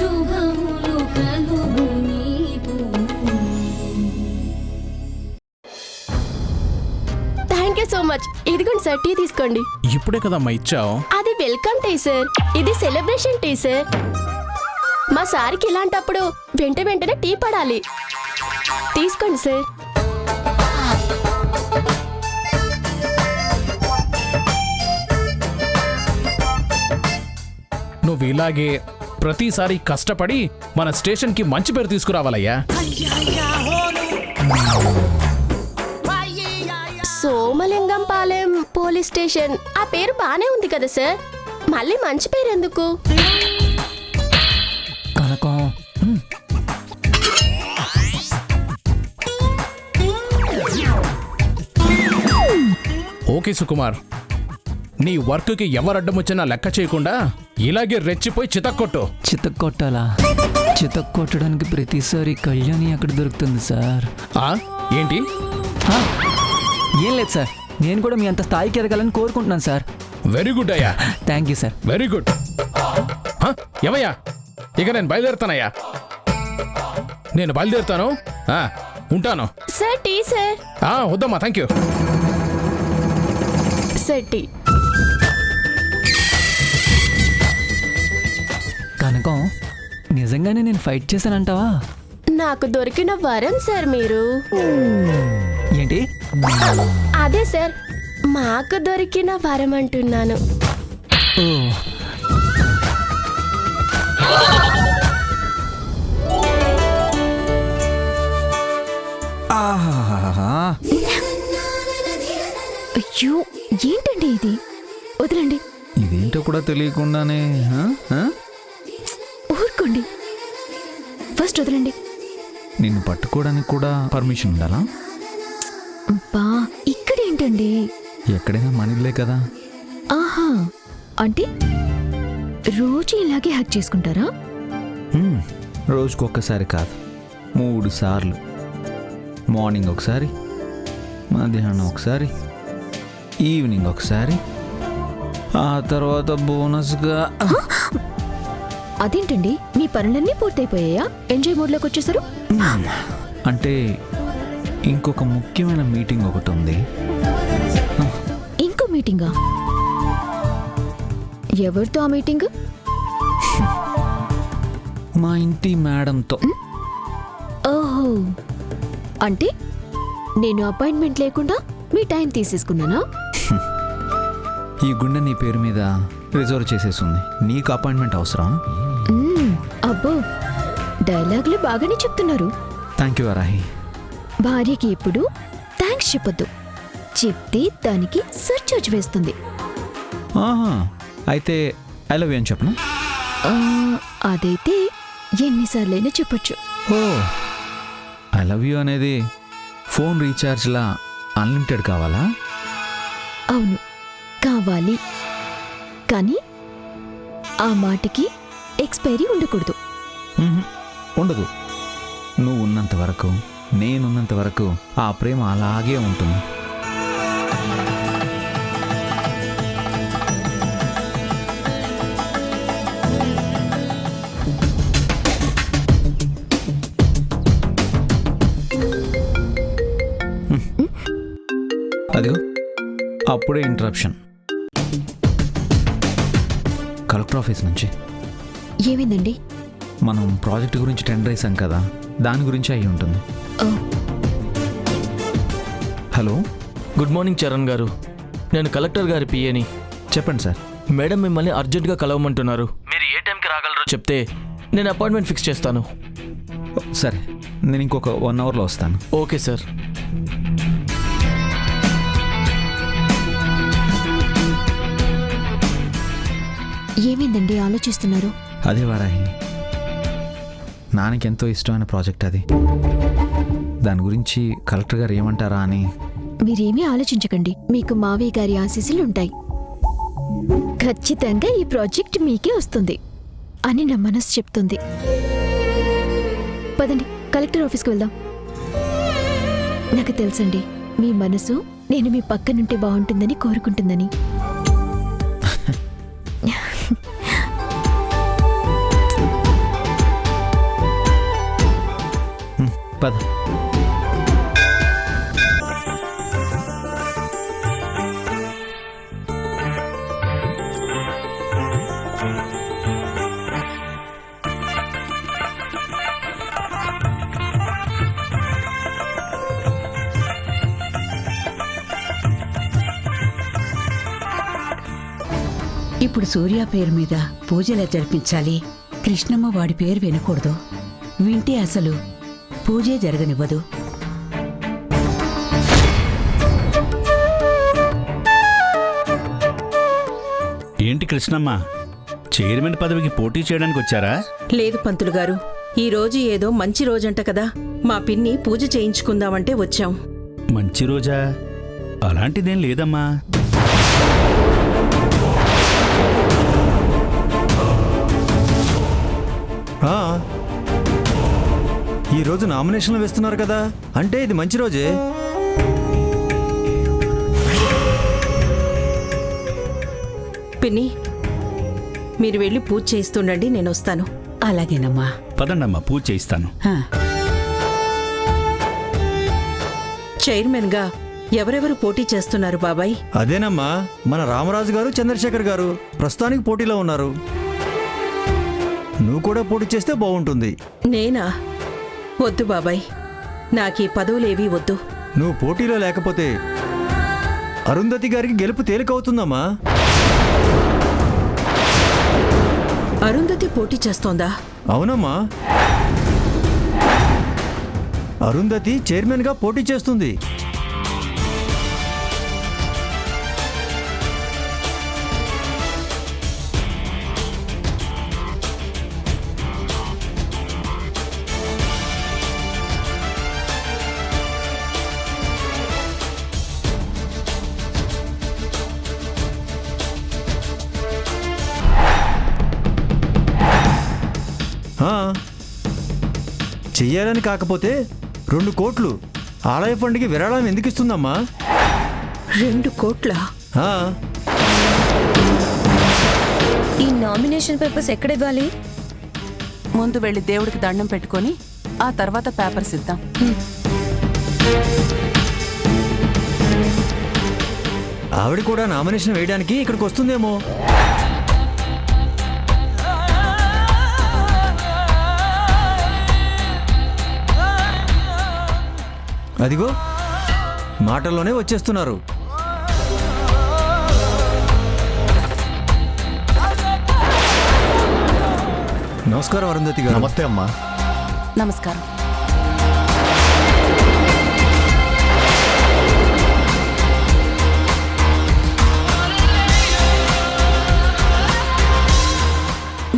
శుభములు కలుగు నీకు. Thank you so much. ఇదిగోండి సార్, టీ తీసుకోండి. ఇప్పుడే కదమ్మా ఇచ్చావు. అది వెల్కమ్ టీ సార్, ఇది సెలబ్రేషన్ టీ సార్. మా సార్కి ఇలాంటప్పుడు వెంటనే టీ పడాలి. తీసుకోండి సార్. నువ్వు ఇలాగే ప్రతిసారి కష్టపడి మన స్టేషన్ కి మంచి పేరు తీసుకురావాలయ్యా. సోమలింగం పాలెం పోలీస్ స్టేషన్ ఆ పేరు బానే ఉంది కదా సార్, మళ్ళీ మంచి పేరు ఎందుకు? కనకం, ఓకే సుకుమార్, నీ వర్క్ కి ఎవరడ్డం వచ్చినా లెక్క చేయకుండా ఇలాగే రెచ్చిపోయి చితక్కొట్టు. చితక్కొట్టాలా? చితక్కొట్టడానికి ప్రతిసారి కళ్యాణి ఎక్కడ దొరుకుతుంది సార్? ఏంటి? ఏం లేదు సార్, నేను కూడా మీ అంత స్థాయికి ఎదగాలని కోరుకుంటున్నాను సార్. వెరీ గుడ్ అయ్యా. Thank you sir. Very good. ఏమయ్యా, ఇక నేను బయలుదేరుతానయ్యా. నేను బయలుదేరుతాను, ఉంటాను. Sir tea sir. వద్దమ్మా, thank you sir. Tea. Kanakam, నిజంగానే నేను ఫైట్ చేశానంటావా? నాకు దొరికిన వరం సార్ మీరు. ఏంటి? అదే సార్, మాకు దొరికిన వరం అంటున్నాను. ఓ, అయ్యో, ఏంటండి ఇది? వదలండి. ఇదేంటో కూడా తెలియకుండానే. ఊరుకోండి, ఫస్ట్ వదలండి. నిన్ను పట్టుకోవడానికి కూడా పర్మిషన్ ఉండాలా? బా, ఇక్కడేంటండి? ఎక్కడైనా మనీలే కదా. ఆహా, అంటే రోజు ఇలాగే హ్యాక్ చేసుకుంటారా? రోజుకొక్కసారి కాదు, 3 సార్లు. మార్నింగ్ ఒకసారి, మధ్యాహ్నం ఒకసారి, ఈవినింగ్ ఒకసారి, ఆ తర్వాత బోనస్గా. అదేంటండి, మీ పనులన్నీ పూర్తయిపోయాయా? ఎంజాయ్ మోడ్లోకి వచ్చేసారు? అంటే ఇంకొక ముఖ్యమైన మీటింగ్ ఒకటి ఉంది. ఇంకో మీటింగా? ఎవరితో ఆ మీటింగ్? మా ఇంటి మేడంతో. ఓహో, అంటే నేను అపాయింట్మెంట్ లేకుండా మీ టైం తీసేసుకున్నానా? ఈ గుండె నీ పేరు మీద రిజర్వ్ చేసేసింది. నీకు అపాయింట్మెంట్ అవసరం? అబ్బో, డైలాగులు బాగానే చెప్తున్నారు. Thank you Varahi. భార్యకి ఎప్పుడు థ్యాంక్స్ చెప్పొద్దు, చెప్తే దానికి సర్చార్జ్ వేస్తుంది. అయితే ఐ లవ్ యూ అని చెప్పను? అదైతే ఎన్నిసార్లైనా చెప్పొచ్చు. ఓ, ఐ లవ్ యూ అనేది ఫోన్ రీఛార్జ్లా అన్లిమిటెడ్ కావాలా? అవును, కావాలి. కానీ ఆ మాటకి ఎక్స్పైరీ ఉండకూడదు. ఉండదు. నువ్వు ఉన్నంత వరకు, నేనున్నంత వరకు ఆ ప్రేమ అలాగే ఉంటుంది. అదిగో అప్పుడే ఇంటరప్షన్. కలెక్టర్ ఆఫీస్ నుంచి. ఏమైందండి? మనం ప్రాజెక్ట్ గురించి టెండర్ వేసాం కదా, దాని గురించి అయ్యి ఉంటుంది. హలో, గుడ్ మార్నింగ్ చరణ్ గారు, నేను కలెక్టర్ గారి పిఏని. చెప్పండి సార్. మేడం మిమ్మల్ని అర్జెంటుగా కలవమంటున్నారు. మీరు ఏ టైంకి రాగలరో చెప్తే నేను అపాయింట్మెంట్ ఫిక్స్ చేస్తాను. సరే, నేను ఇంకొక 1 అవర్లో వస్తాను. Okay sir. ఏమైందండి ఆలోచిస్తున్నారు? అదే వారాహి, నాన్నకి ఎంతో ఇష్టమైన ప్రాజెక్ట్ అది. దాని గురించి కలెక్టర్ గారు ఏమంటారా అని. మీరేమీ ఆలోచించకండి, మీకు మావయ్య గారి ఆశీస్సులు ఉంటాయి. ఖచ్చితంగా ఈ ప్రాజెక్ట్ మీకే వస్తుంది అని నా మనసు చెప్తుంది. పదండి, కలెక్టర్ ఆఫీస్కి వెళ్దాం. నాకు తెలుసండి, మీ మనసు నేను మీ పక్కనుంటే బాగుంటుందని కోరుకుంటుందని. పద. ఇప్పుడు సూర్య పేరు మీద పూజలు జరిపించాలి. కృష్ణమ్మ వాడి పేరు వినకూడదు. వింటే అసలు పూజే జరగనివ్వదు. ఏంటి కృష్ణమ్మ, చైర్మన్ పదవికి పోటీ చేయడానికి వచ్చారా? లేదు పంతులు గారు, ఈ రోజు ఏదో మంచి రోజంట కదా, మా పిన్ని పూజ చేయించుకుందామంటే వచ్చాం. మంచి రోజా? అలాంటిదేం లేదమ్మా. ఈరోజు నామినేషన్లు వేస్తున్నారు కదా, అంటే ఇది మంచి రోజే. పిన్ని, మీరు వెళ్ళి పూజ చేయిస్తుండండి, నేను వస్తాను. అలాగేనమ్మా. పదండమ్మా, పూజ చేయిస్తాను. ఆ, చైర్మన్ గా ఎవరెవరు పోటీ చేస్తున్నారు బాబాయ్? అదేనమ్మా, మన రామరాజు గారు, చంద్రశేఖర్ గారు ప్రస్తుతానికి పోటీలో ఉన్నారు. నువ్వు కూడా పోటీ చేస్తే బాగుంటుంది. నేనా? వద్దు బాబాయ్, నాకీ పదవులేవీ వద్దు. నువ్వు పోటీలో లేకపోతే అరుంధతి గారికి గెలుపు తేలికవుతుందమ్మా. అరుంధతి పోటీ చేస్తోందా? అవునమ్మా, అరుంధతి చైర్మన్ గా పోటీ చేస్తుంది. చెయ్యాలని కాకపోతే 2 కోట్లు ఆలయ ఫండ్కి విరాళం ఎందుకు ఇస్తుందమ్మా? 2 కోట్ల? ఈ నామినేషన్ పేపర్స్ ఎక్కడ ఇవ్వాలి? ముందు వెళ్ళి దేవుడికి దండం పెట్టుకొని ఆ తర్వాత పేపర్స్ ఇద్దాం. ఆవిడ కూడా నామినేషన్ వేయడానికి ఇక్కడికి వస్తుందేమో. అదిగో మాటల్లోనే వచ్చేస్తున్నారు. నమస్కారం అరుంధతి గారు. నమస్తే అమ్మా. నమస్కారం.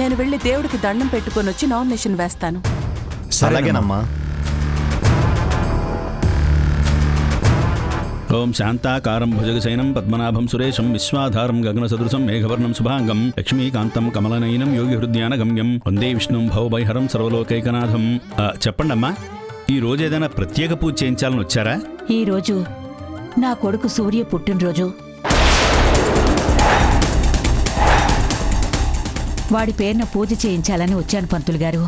నేను వెళ్ళి దేవుడికి దండం పెట్టుకొని వచ్చి నామినేషన్ వేస్తాను. అలాగేనమ్మా. ఓం శాంతాకారం భుజగశయనం పద్మనాభం సురేశం విశ్వాధారం గగనసదృశం మేఘవర్ణం శుభాంగం లక్ష్మీకాంతం కమలనయనం యోగి హృద్యానగమ్యం వందే విష్ణుం భవభైహరం సర్వలోకైకనాథం. చెప్పండమ్మా, ఈ రోజు ఏదైనా ప్రత్యేక పూజ చేయించాలని వచ్చారా? ఈరోజు నా కొడుకు సూర్య పుట్టినరోజు. వాడి పేరున పూజ చేయించాలని వచ్చాను పంతులు గారు.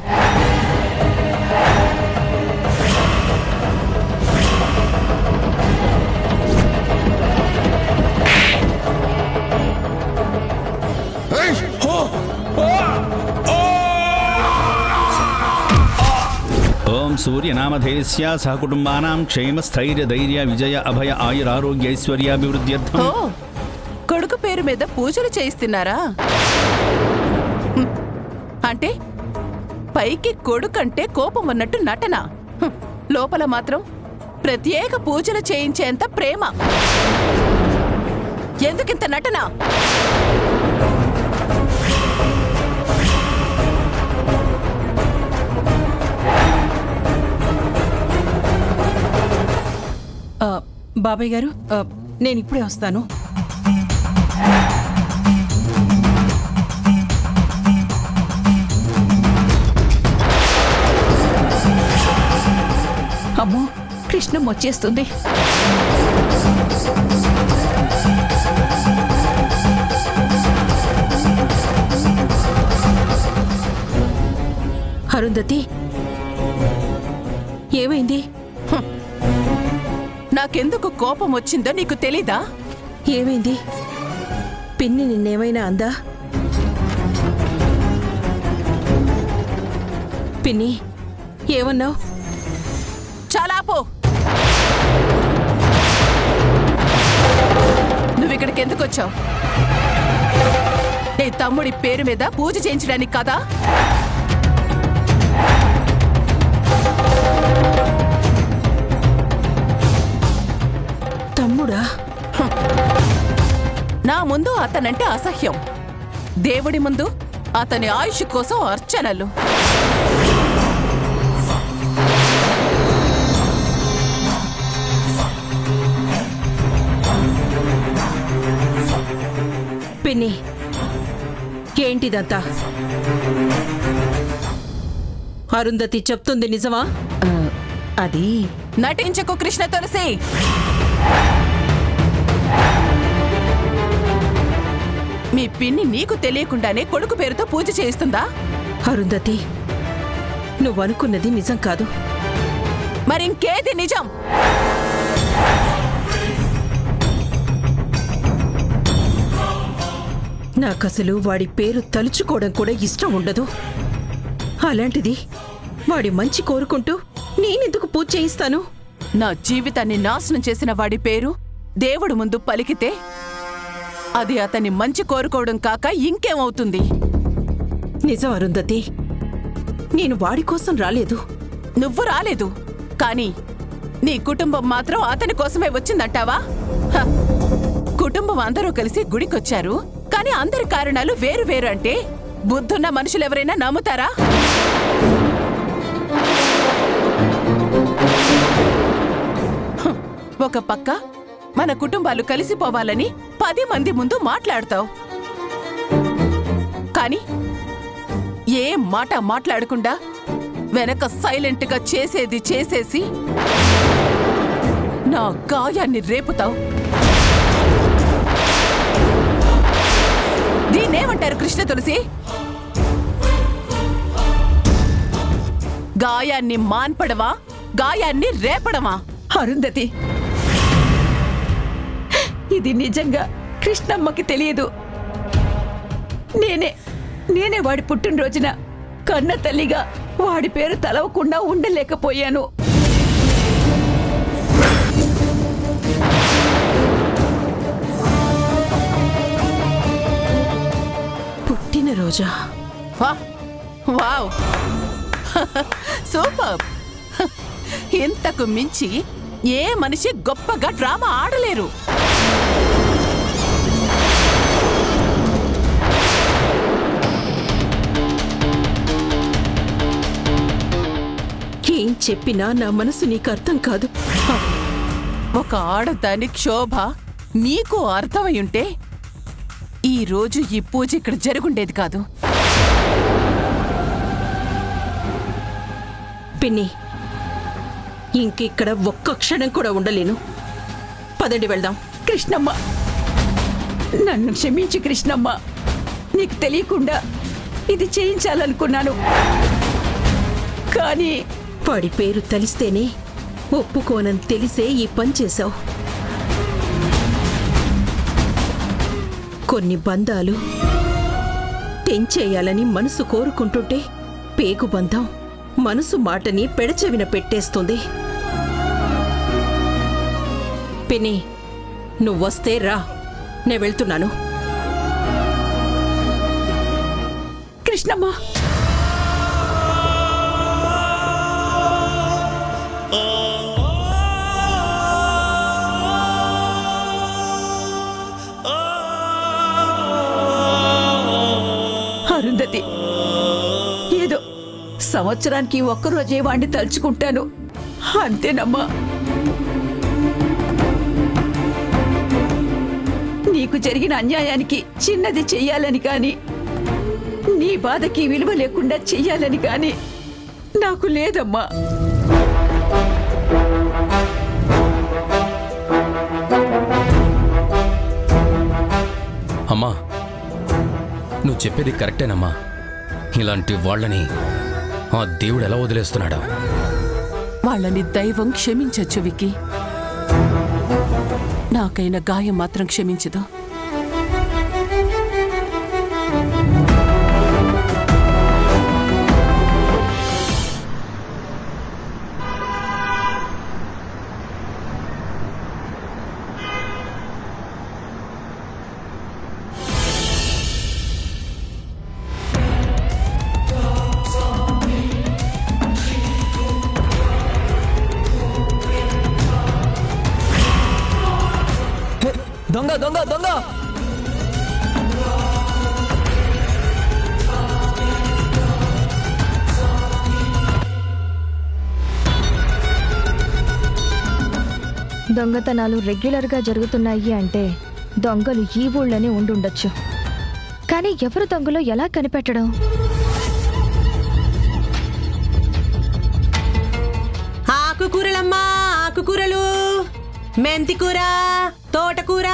ఓం సూర్యనామధేయస్య సహకుటుంబానాం క్షేమ స్థైర్య ధైర్య విజయ అభయ ఆయురారోగ్యైశ్వర్యాభివృద్ధ్యర్థం. ఓ, కొడుకు పేరు మీద పూజలు చేయిస్తున్నారా? అంటే పైకి కొడుకంటే కోపం ఉన్నట్టు నటన, లోపల మాత్రం ప్రత్యేక పూజలు చేయించేంత ప్రేమ. ఎందుకింత నటన? బాబాయ్ గారు, నేను ఇప్పుడే వస్తాను. అమ్మో, కృష్ణమ్మ వచ్చేస్తుంది. అరుంధతి, ఏమైంది? నాకెందుకు కోపం వచ్చిందో నీకు తెలీదా? ఏమైంది? పిన్ని నిన్నేమైనా అందా? పిన్ని ఏమన్నావు? చాలా ఆపు. నువ్విక్కడికి ఎందుకు వచ్చావు? నీ తమ్ముడి పేరు మీద పూజ చేయించడానికి కదా? తమ్ముడా? నా ముందు అతనంటే అసహ్యం, దేవుడి ముందు అతని ఆయుష్ కోసం అర్చనలు. పిన్ని ఏంటిదంతా? అరుంధతి చెప్తుంది నిజమా? అది నటించకు కృష్ణ తులసి. మీ పిన్ని నీకు తెలియకుండానే కొడుకు పేరుతో పూజ చేయిస్తుందా? అరుంధతి, నువ్వనుకున్నది నిజం కాదు. మరింకేది నిజం? నాకసలు వాడి పేరు తలుచుకోవడం కూడా ఇష్టం ఉండదు. అలాంటిది వాడి మంచి కోరుకుంటూ నేనెందుకు పూజ చేయిస్తాను? నా జీవితాన్ని నాశనం చేసిన వాడి పేరు దేవుడు ముందు పలికితే అది అతని మంచి కోరుకోవడం కాక ఇంకేమవుతుంది? నిజం అరుంధతి, నేను వాడి కోసం రాలేదు. నువ్వు రాలేదు, కానీ నీ కుటుంబం మాత్రం అతని కోసమే వచ్చిందంటావా? హ! కుటుంబం అందరూ కలిసి గుడికొచ్చారు, కానీ అందరి కారణాలు వేరు వేరు అంటే బుద్ధున్న మనుషులెవరైనా నమ్ముతారా? ఒక పక్క మన కుటుంబాలు కలిసిపోవాలని 10 మంది ముందు మాట్లాడతావు, కానీ ఏ మాట మాట్లాడకుండా వెనక సైలెంట్గా చేసేది చేసేసి నా గాయాన్ని రేపుతావు. దీన్నేమంటారు కృష్ణ తులసి? గాయాన్ని మాన్పడమా, గాయాన్ని రేపడమా? అరుంధతి, ఇది నిజంగా కృష్ణమ్మకి తెలియదు. నేనే వాడి పుట్టినరోజున కన్న తల్లిగా వాడి పేరు తలవకుండా ఉండలేకపోయాను. పుట్టినరోజా? Wow, super. ఇంతకు మించి ఏ మనిషి గొప్పగా డ్రామా ఆడలేరు. ఏం చెప్పినా నా మనసు నీకు అర్థం కాదు. ఒక ఆడదాని క్షోభ నీకు అర్థమై ఉంటే ఈ రోజు ఈ పూజ ఇక్కడ జరుగుండేది కాదు. పిన్ని, ఇంకిక్కడ ఒక్క క్షణం కూడా ఉండలేను. పదండి వెళ్దాం. కృష్ణమ్మ, నన్ను క్షమించి కృష్ణమ్మ. నీకు తెలియకుండా ఇది చేయించాలనుకున్నాను, కానీ వాడి పేరు తెలిస్తేనే ఒప్పుకోనని తెలిసే ఈ పని చేశావు. కొన్ని బంధాలు తెంచేయాలని మనసు కోరుకుంటుంటే పేగు బంధం మనసు మాటని పెడచెవిన పెట్టేస్తుంది. పిన్ని, నువ్వొస్తే రా, నే వెళ్తున్నాను. కృష్ణమ్మ, అరుంధతి, ఏదో సంవత్సరానికి ఒక్కరోజే వాణ్ణి తలుచుకుంటాను, అంతేనమ్మా. నీకు జరిగిన అన్యాయానికి చిన్నది చెయ్యాలని కాని, నీ బాధకి విలువ లేకుండా చెయ్యాలని కాని నాకు లేదమ్మా. అమ్మా, నువ్వు చెప్పేది కరెక్టేనమ్మా. ఇలాంటి వాళ్ళని ఆ దేవుడు ఎలా వదిలేస్తున్నాడా? వాళ్ళని దైవం క్షమించొచ్చు విక్కీ, నాకైన గాయం మాత్రం క్షమించదు. దొంగ దొంగ దొంగ! దొంగతనాలు రెగ్యులర్గా జరుగుతున్నాయి అంటే దొంగలు ఈ ఊళ్ళోనే ఉండుండొచ్చు. కానీ ఎవరు దొంగలో ఎలా కనిపెట్టడం? ఆకుకూరలమ్మా, ఆకుకూరలు, మెంతికూర, తోటకూర.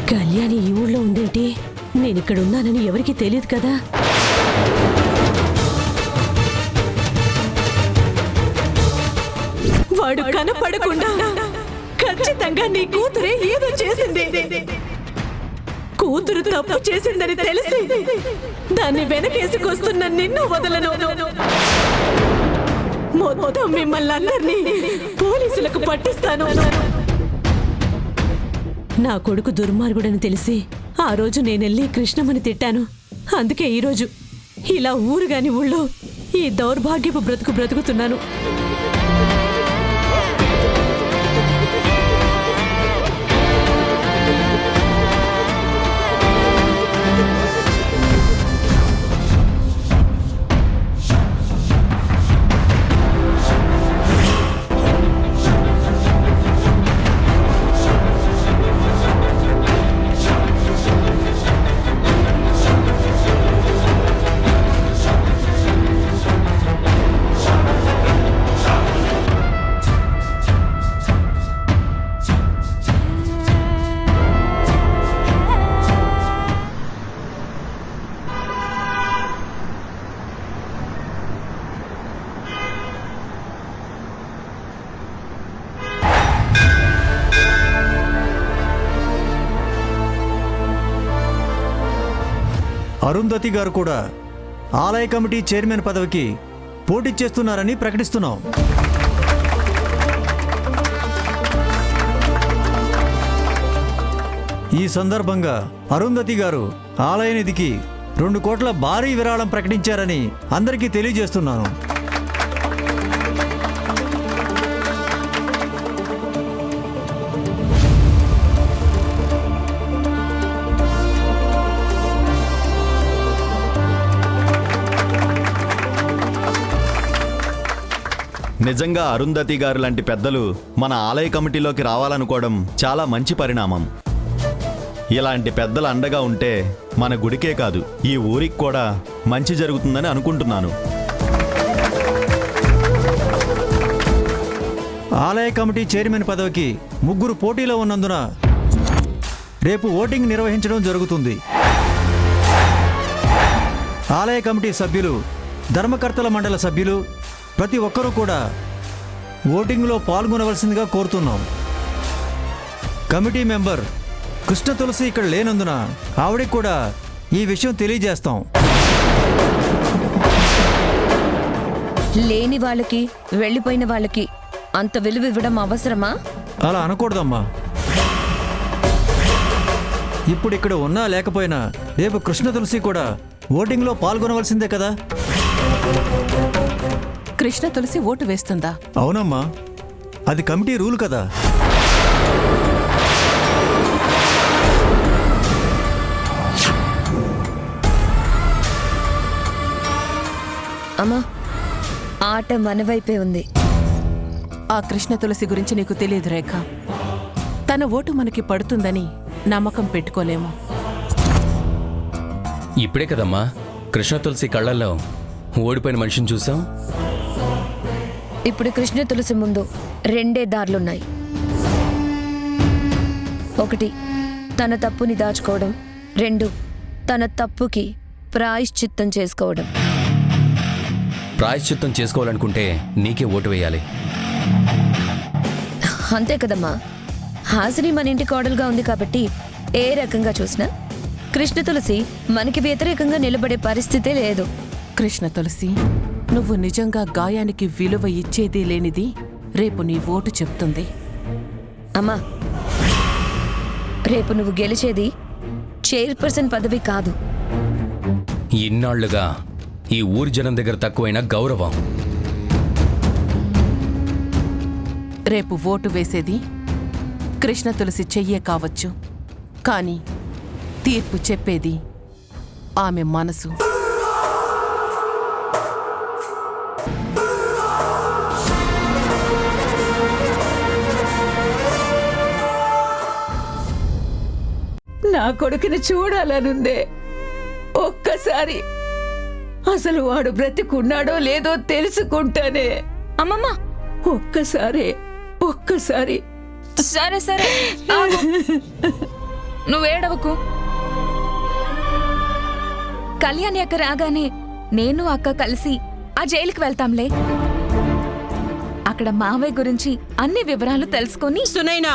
కళ్యాణి ఈ ఊళ్ళో ఉందేంటి? నేనిక్కడ ఉన్నానని ఎవరికీ తెలియదు కదా. వాడు కనపడకుండా ఖచ్చితంగా నీ కూతురే ఏదో చేసింది. కూతురు తప్పు చేసిందని తెలిసి దాన్ని వెనకేసుకొస్తున్న నిన్ను వదలను. మొత్తం మిమ్మల్ని అందరినీ పోలీసులకు పట్టిస్తాను. నా కొడుకు దుర్మార్గుడని తెలిసి ఆ రోజు నేనెళ్ళి కృష్ణమ్మని తిట్టాను. అందుకే ఈరోజు ఇలా ఊరుగాని ఊళ్ళో ఈ దౌర్భాగ్యపు బ్రతుకు బ్రతుకుతున్నాను. అరుంధతి గారు కూడా ఆలయ కమిటీ చైర్మన్ పదవికి పోటీ చేస్తున్నారని ప్రకటిస్తున్నాం. ఈ సందర్భంగా అరుంధతి గారు ఆలయ నిధికి 2 కోట్ల భారీ విరాళం ప్రకటించారని అందరికీ తెలియజేస్తున్నాను. నిజంగా అరుంధతి గారు లాంటి పెద్దలు మన ఆలయ కమిటీలోకి రావాలనుకోవడం చాలా మంచి పరిణామం. ఇలాంటి పెద్దలు అండగా ఉంటే మన గుడికే కాదు ఈ ఊరికి కూడా మంచి జరుగుతుందని అనుకుంటున్నాను. ఆలయ కమిటీ చైర్మన్ పదవికి 3 పోటీలో ఉన్నందున రేపు ఓటింగ్ నిర్వహించడం జరుగుతుంది. ఆలయ కమిటీ సభ్యులు, ధర్మకర్తల మండలి సభ్యులు ప్రతి ఒక్కరూ కూడా ఓటింగ్లో పాల్గొనవలసిందిగా కోరుతున్నాం. కమిటీ మెంబర్ కృష్ణ తులసి ఇక్కడ లేనందున ఆవిడకి కూడా ఈ విషయం తెలియజేస్తాం. లేని వాళ్ళకి, వెళ్ళిపోయిన వాళ్ళకి అంత విలువ ఇవ్వడం అవసరమా? అలా అనకూడదమ్మా. ఇప్పుడు ఇక్కడ ఉన్నా లేకపోయినా రేపు కృష్ణ తులసి కూడా ఓటింగ్లో పాల్గొనవలసిందే కదా. కృష్ణ తులసి ఓటు వేస్తుందా? అవునమ్మా, అది కమిటీ రూల్ కదా. అమ్మా, ఆట మనవైపే ఉంది. ఆ కృష్ణ తులసి గురించి నీకు తెలియదు రేఖ. తన ఓటు మనకి పడుతుందని నమ్మకం పెట్టుకోలేము. ఇప్పుడే కదమ్మా కృష్ణ తులసి కళ్ళల్లో ఓడిపోయిన మనిషిని చూసాం. ఇప్పుడు కృష్ణ తులసి ముందు 2 దారులున్నాయి. ఒకటి తన తప్పుని దాచుకోవడం, 2 తన తప్పుకి ప్రాయశ్చిత్తం చేసుకోవడం. ప్రాయశ్చిత్తం చేసుకోవాలనుకుంటే నీకే ఓటు వేయాలి. అంతే కదమ్మా. హాసిని మన ఇంటి కోడలుగా ఉంది కాబట్టి ఏ రకంగా చూసినా కృష్ణ తులసి మనకి వ్యతిరేకంగా నిలబడే పరిస్థితే లేదు. కృష్ణ తులసి, నువ్వు నిజంగా గాయానికి విలువ ఇచ్చేది లేనిది రేపు నీ ఓటు చెప్తుంది. అమ్మా, రేపు నువ్వు గెలిచేది చైర్పర్సన్ పదవి కాదు. ఇన్నాళ్లుగా ఈ ఊరి జనం దగ్గర తక్కువైన గౌరవం. రేపు ఓటు వేసేది కృష్ణ తులసి చెయ్యే కావచ్చు, కానీ తీర్పు చెప్పేది ఆమె మనసు. నా కొడుకుని చూడాలనుందే. ఒక్కసారి అసలు వాడు బ్రతికున్నాడో లేదో తెలుసుకుంటానే. అమ్మమ్మ, ఒక్కసారి సరే సరే ఆగు. నువ్వేడవకు. కళ్యాణి అక్క రాగానే నేను అక్క కలిసి ఆ జైలుకి వెళ్తాంలే. అక్కడ మావయ్య గురించి అన్ని వివరాలు తెలుసుకొని. సునైనా,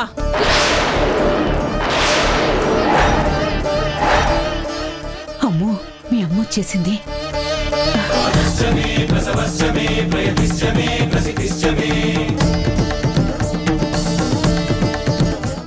అమ్మో, మీ అమ్మ వచ్చేసింది.